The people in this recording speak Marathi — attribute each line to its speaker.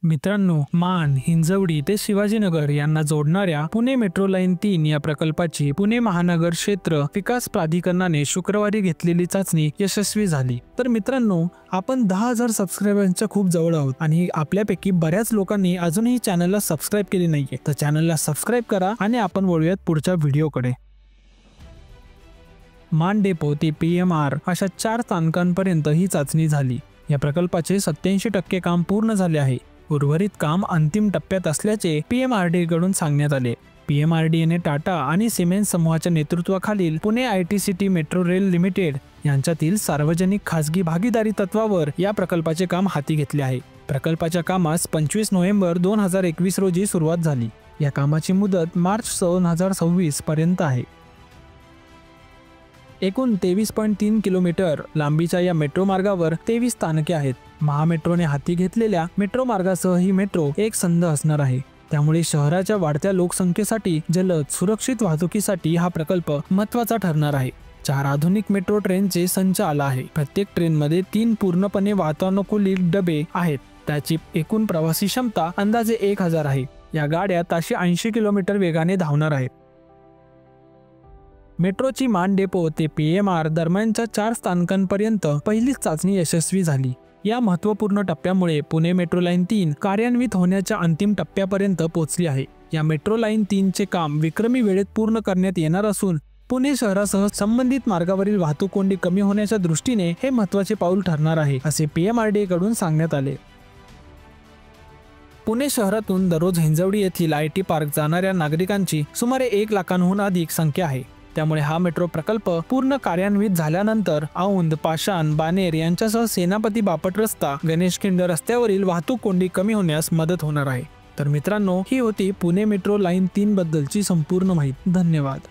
Speaker 1: मित्रांनो, मान, हिंजवडी ते शिवाजीनगर यांना जोडणाऱ्या पुणे मेट्रो लाईन 3 या प्रकल्पाची पुणे महानगर क्षेत्र विकास प्राधिकरणाने शुक्रवारी घेतलेली चाचणी यशस्वी झाली। तर मित्रांनो, आपण 10,000 सबस्क्रायबर्सच्या खूप जवळ आहोत आणि आपल्यापैकी बऱ्याच लोकांनी अजूनही चॅनलला सबस्क्राइब केले नाहीये, तर चॅनलला सबस्क्राइब करा आणि आपण वळूयात पुढच्या व्हिडिओकडे। मान डेपो ते PMR अशा 4 स्थानकांपर्यंत ही चाचणी झाली। या प्रकल्पाचे 87% काम पूर्ण झाले आहे। उर्वरित काम अंतिम टप्प्यात असल्याचे PMRDA कडून सांगण्यात आले। PMRDA ने टाटा आणि सिमेंस समूहाच्या नेतृत्वाखालील Pune ITCT metro rail limited यांच्यातील सार्वजनिक खासगी भागीदारी तत्वावर या प्रकल्पाचे काम हाती घेतले आहे। प्रकल्पाच्या कामास 25 नोव्हेंबर 2021 रोजी सुरुवात झाली। या कामाची मुदत मार्च 2026 पर्यंत आहे। एकूण 23.3 किलोमीटर लांबीच्या या मेट्रो मार्गावर 23 स्थानके आहेत। महामेट्रोने हाती घेतलेल्या मेट्रो मार्गासह ही मेट्रो एक संध असणार आहे। त्यामुळे शहराच्या वाढत्या लोकसंख्येसाठी जलद सुरक्षित वाहतुकीसाठी हा प्रकल्प महत्त्वाचा ठरणार आहे। 4 आधुनिक मेट्रो ट्रेनचे संच आला आहे। प्रत्येक ट्रेनमध्ये 3 पूर्णपणे वातानुकूलित डबे आहेत। त्याची एकूण प्रवासी क्षमता अंदाजे 1000 आहे। या गाड्या ताशी 80 किलोमीटर वेगाने धावणार आहेत। मेट्रोची मान डेपो ते PMR दरम्यानच्या 4 स्थानकांपर्यंत पहिलीच चाचणी यशस्वी झाली। या महत्त्वपूर्ण टप्प्यामुळे पुणे मेट्रो लाईन 3 कार्यान्वित होण्याच्या अंतिम टप्प्यापर्यंत पोहोचली आहे। या मेट्रो लाईन 3 चे काम विक्रमी वेळेत पूर्ण करण्यात येणार असून पुणे शहरासह संबंधित मार्गावरील वाहतूक कोंडी कमी होण्याच्या दृष्टीने हे महत्त्वाचे पाऊल ठरणार आहे, असे PMRDA कडून सांगण्यात आले। पुणे शहरातून दररोज हिंजवडी येथील IT पार्क जाणाऱ्या नागरिकांची सुमारे 1 लाखांहून अधिक संख्या आहे। त्यामुळे हा मेट्रो प्रकल्प पूर्ण कार्यान्वित झाल्यानंतर औंध, पाषाण, बाणेर यांच्यासह सेनापती बापट रस्ता, गणेशखिंड रस्त्यावरील वाहतूक कोंडी कमी होण्यास मदत होणार आहे। तर मित्रांनो, ही होती पुणे मेट्रो लाईन 3 बद्दलची संपूर्ण माहिती। धन्यवाद।